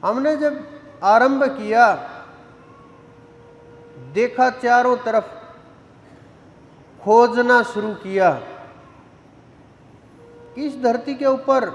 हमने जब आरंभ किया, देखा चारों तरफ, खोजना शुरू किया कि इस धरती के ऊपर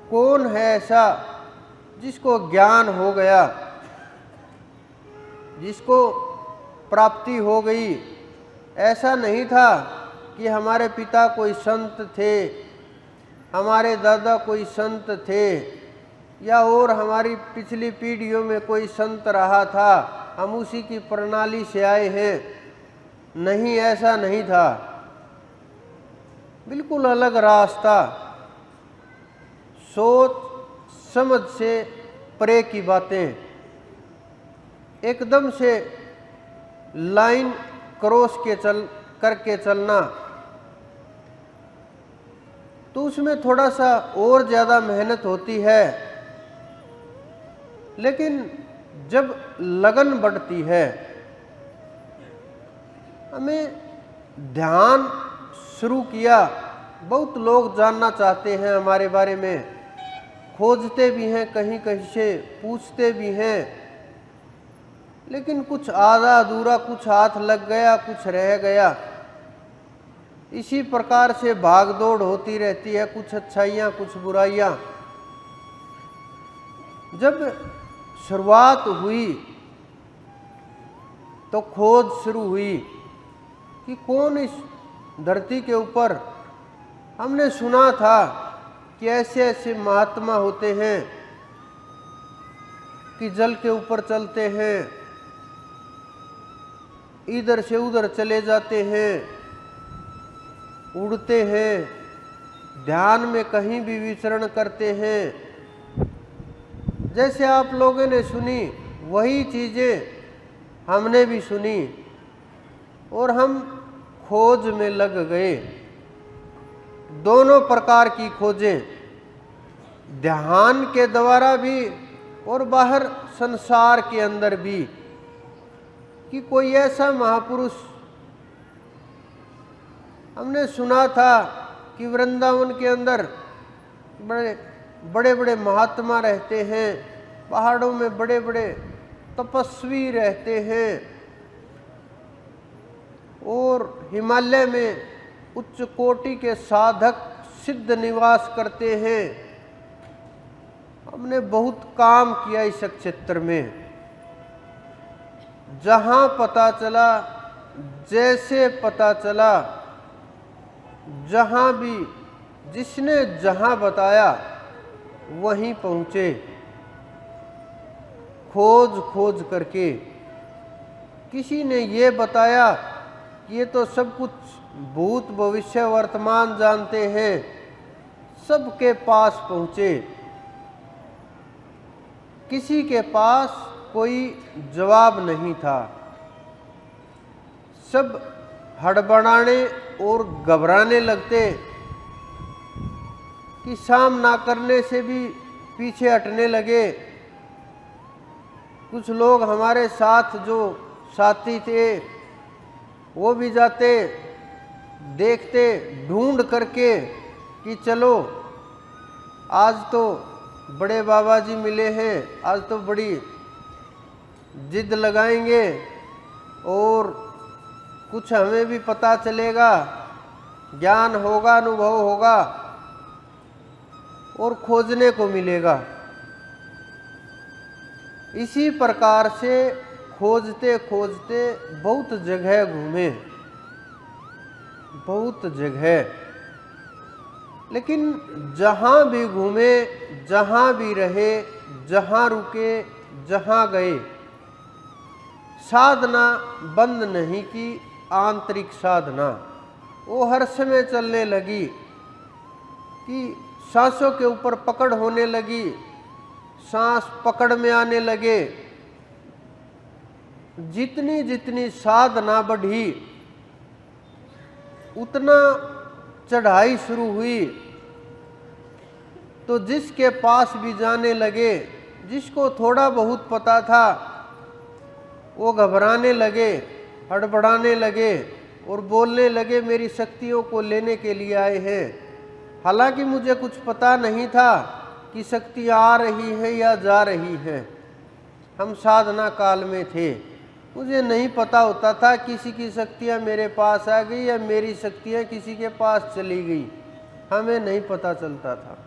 कौन है ऐसा जिसको ज्ञान हो गया, जिसको प्राप्ति हो गई। ऐसा नहीं था कि हमारे पिता कोई संत थे, हमारे दादा कोई संत थे, या और हमारी पिछली पीढ़ियों में कोई संत रहा था, हम उसी की प्रणाली से आए हैं। नहीं, ऐसा नहीं था। बिल्कुल अलग रास्ता, सोच समझ से परे की बातें, एकदम से लाइन क्रॉस करके चलना, तो उसमें थोड़ा सा और ज़्यादा मेहनत होती है। लेकिन जब लगन बढ़ती है, हमें ध्यान शुरू किया। बहुत लोग जानना चाहते हैं हमारे बारे में, खोजते भी हैं, कहीं कहीं से पूछते भी हैं, लेकिन कुछ आधा अधूरा, कुछ हाथ लग गया, कुछ रह गया। इसी प्रकार से भाग दौड़ होती रहती है, कुछ अच्छाइयाँ, कुछ बुराइयाँ। जब शुरुआत हुई तो खोज शुरू हुई कि कौन इस धरती के ऊपर, हमने सुना था कि ऐसे ऐसे महात्मा होते हैं कि जल के ऊपर चलते हैं, इधर से उधर चले जाते हैं, उड़ते हैं, ध्यान में कहीं भी विचरण करते हैं। जैसे आप लोगों ने सुनी वही चीज़ें हमने भी सुनी और हम खोज में लग गए। दोनों प्रकार की खोजें, ध्यान के द्वारा भी और बाहर संसार के अंदर भी, कि कोई ऐसा महापुरुष, हमने सुना था कि वृंदावन के अंदर बड़े बड़े महात्मा रहते हैं, पहाड़ों में बड़े बड़े तपस्वी रहते हैं, और हिमालय में उच्च कोटि के साधक सिद्ध निवास करते हैं। हमने बहुत काम किया इस क्षेत्र में। जहाँ पता चला, जैसे पता चला, जहाँ भी जिसने जहाँ बताया वहीं पहुँचे, खोज खोज करके। किसी ने ये बताया कि ये तो सब कुछ भूत भविष्य वर्तमान जानते हैं, सबके पास पहुँचे। किसी के पास कोई जवाब नहीं था। सब हड़बड़ाने और घबराने लगते कि सामना करने से भी पीछे हटने लगे। कुछ लोग हमारे साथ जो साथी थे वो भी जाते, देखते, ढूंढ करके कि चलो आज तो बड़े बाबा जी मिले हैं, आज तो बड़ी जिद लगाएंगे और कुछ हमें भी पता चलेगा, ज्ञान होगा, अनुभव होगा और खोजने को मिलेगा। इसी प्रकार से खोजते खोजते बहुत जगह घूमे, बहुत जगह, लेकिन जहाँ भी घूमे, जहाँ भी रहे, जहाँ रुके, जहाँ गए, साधना बंद नहीं की। आंतरिक साधना वो हर समय चलने लगी कि सांसों के ऊपर पकड़ होने लगी, सांस पकड़ में आने लगे। जितनी जितनी साधना बढ़ी उतना चढ़ाई शुरू हुई। तो जिसके पास भी जाने लगे, जिसको थोड़ा बहुत पता था, वो घबराने लगे, हड़बड़ाने लगे और बोलने लगे मेरी शक्तियों को लेने के लिए आए हैं। हालांकि मुझे कुछ पता नहीं था, कि शक्तियाँ आ रही है या जा रही है। हम साधना काल में थे, मुझे नहीं पता होता था किसी की शक्तियाँ मेरे पास आ गई या मेरी शक्तियाँ किसी के पास चली गई, हमें नहीं पता चलता था।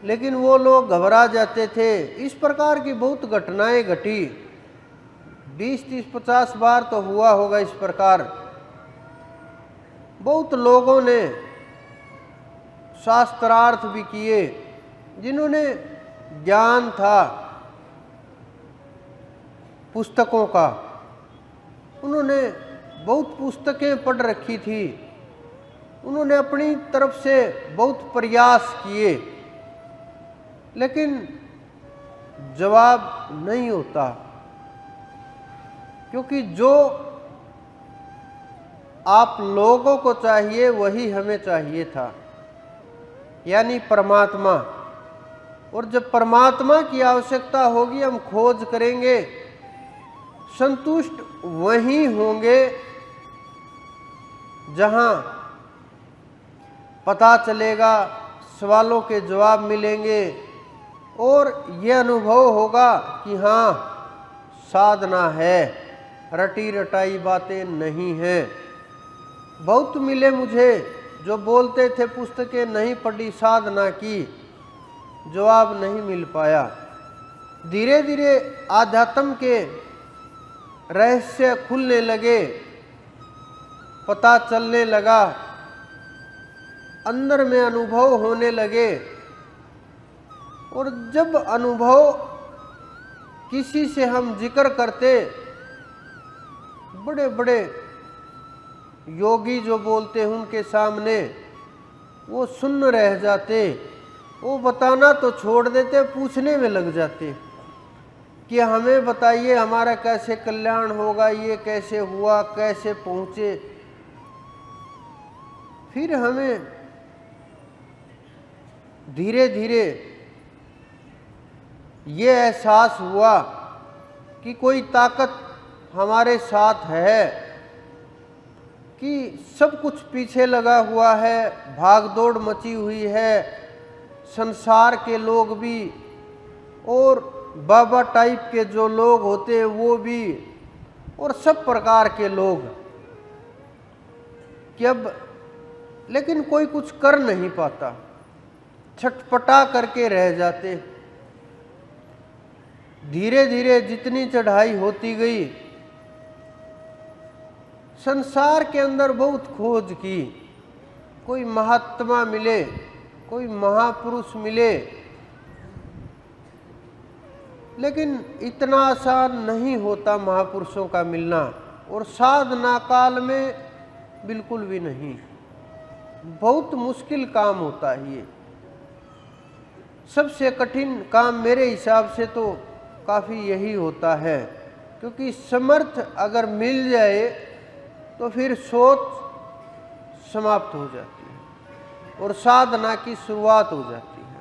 लेकिन वो लोग घबरा जाते थे। इस प्रकार की बहुत घटनाएं घटी, 20, 30, 50 बार तो हुआ होगा इस प्रकार। बहुत लोगों ने शास्त्रार्थ भी किए, जिन्होंने ज्ञान था पुस्तकों का, उन्होंने बहुत पुस्तकें पढ़ रखी थी, उन्होंने अपनी तरफ से बहुत प्रयास किए, लेकिन जवाब नहीं होता। क्योंकि जो आप लोगों को चाहिए वही हमें चाहिए था, यानी परमात्मा। और जब परमात्मा की आवश्यकता होगी हम खोज करेंगे, संतुष्ट वहीं होंगे जहां पता चलेगा, सवालों के जवाब मिलेंगे और ये अनुभव होगा कि हाँ साधना है, रटी रटाई बातें नहीं हैं। बहुत मिले मुझे जो बोलते थे पुस्तकें नहीं पढ़ी, साधना की, जवाब नहीं मिल पाया। धीरे धीरे आध्यात्म के रहस्य खुलने लगे, पता चलने लगा, अंदर में अनुभव होने लगे। और जब अनुभव किसी से हम जिक्र करते, बड़े बड़े योगी जो बोलते हैं उनके सामने, वो सुन्न रह जाते, वो बताना तो छोड़ देते, पूछने में लग जाते कि हमें बताइए हमारा कैसे कल्याण होगा, ये कैसे हुआ, कैसे पहुँचे। फिर हमें धीरे धीरे ये एहसास हुआ कि कोई ताकत हमारे साथ है, कि सब कुछ पीछे लगा हुआ है, भागदौड़ मची हुई है, संसार के लोग भी और बाबा टाइप के जो लोग होते हैं वो भी, और सब प्रकार के लोग, कि अब लेकिन कोई कुछ कर नहीं पाता, छटपटा करके रह जाते। धीरे धीरे जितनी चढ़ाई होती गई, संसार के अंदर बहुत खोज की, कोई महात्मा मिले, कोई महापुरुष मिले, लेकिन इतना आसान नहीं होता महापुरुषों का मिलना, और साधना काल में बिल्कुल भी नहीं, बहुत मुश्किल काम होता है ये। सबसे कठिन काम मेरे हिसाब से तो काफ़ी यही होता है, क्योंकि समर्थ अगर मिल जाए तो फिर सोच समाप्त हो जाती है और साधना की शुरुआत हो जाती है।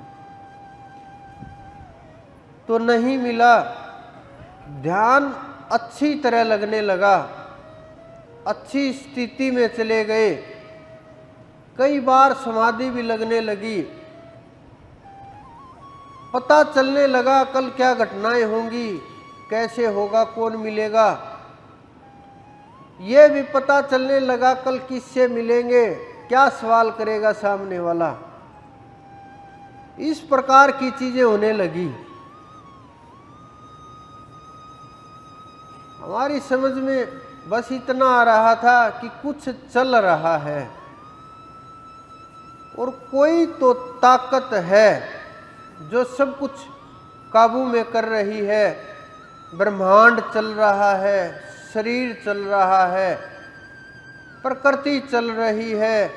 तो नहीं मिला, ध्यान अच्छी तरह लगने लगा, अच्छी स्थिति में चले गए, कई बार समाधि भी लगने लगी, पता चलने लगा कल क्या घटनाएं होंगी, कैसे होगा, कौन मिलेगा, ये भी पता चलने लगा कल किससे मिलेंगे, क्या सवाल करेगा सामने वाला। इस प्रकार की चीजें होने लगी। हमारी समझ में बस इतना आ रहा था कि कुछ चल रहा है और कोई तो ताकत है जो सब कुछ काबू में कर रही है। ब्रह्मांड चल रहा है, शरीर चल रहा है, प्रकृति चल रही है,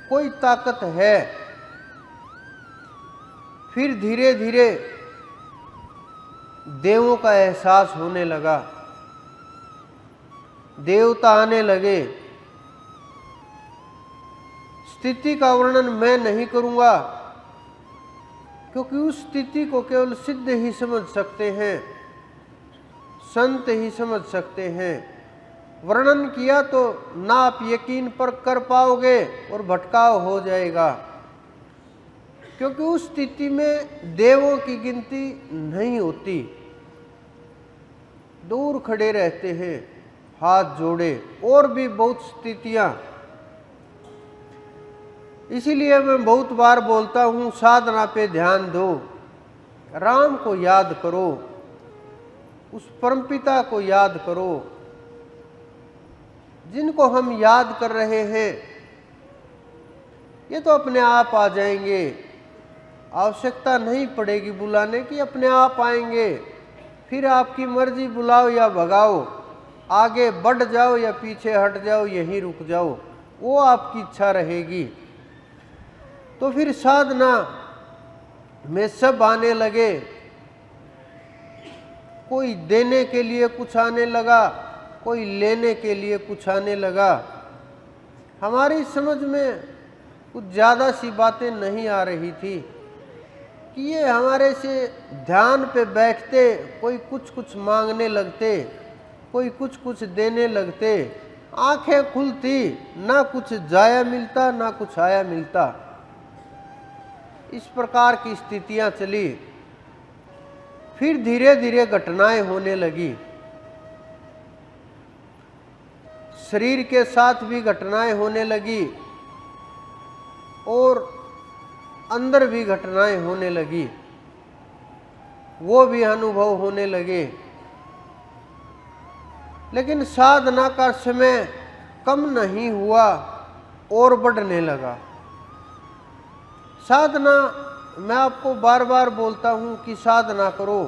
कोई ताकत है। फिर धीरे धीरे देवों का एहसास होने लगा, देवता आने लगे। स्थिति का वर्णन मैं नहीं करूंगा, क्योंकि उस स्थिति को केवल सिद्ध ही समझ सकते हैं, संत ही समझ सकते हैं। वर्णन किया तो ना आप यकीन पर कर पाओगे और भटकाव हो जाएगा। क्योंकि उस स्थिति में देवों की गिनती नहीं होती, दूर खड़े रहते हैं हाथ जोड़े, और भी बहुत स्थितियां। इसीलिए मैं बहुत बार बोलता हूं, साधना पे ध्यान दो, राम को याद करो, उस परमपिता को याद करो। जिनको हम याद कर रहे हैं ये तो अपने आप आ जाएंगे, आवश्यकता नहीं पड़ेगी बुलाने की, अपने आप आएंगे। फिर आपकी मर्जी, बुलाओ या भगाओ, आगे बढ़ जाओ या पीछे हट जाओ, यहीं रुक जाओ, वो आपकी इच्छा रहेगी। तो फिर साधना में सब आने लगे, कोई देने के लिए कुछ आने लगा, कोई लेने के लिए कुछ आने लगा। हमारी समझ में कुछ ज़्यादा सी बातें नहीं आ रही थी कि ये हमारे से ध्यान पे बैठते, कोई कुछ कुछ मांगने लगते, कोई कुछ कुछ देने लगते, आंखें खुलती, ना कुछ जाया मिलता ना कुछ आया मिलता। इस प्रकार की स्थितियां चली। फिर धीरे धीरे घटनाएं होने लगी, शरीर के साथ भी घटनाएं होने लगी और अंदर भी घटनाएं होने लगी, वो भी अनुभव होने लगे। लेकिन साधना का समय कम नहीं हुआ और बढ़ने लगा। साधना, मैं आपको बार बार बोलता हूं कि साधना करो,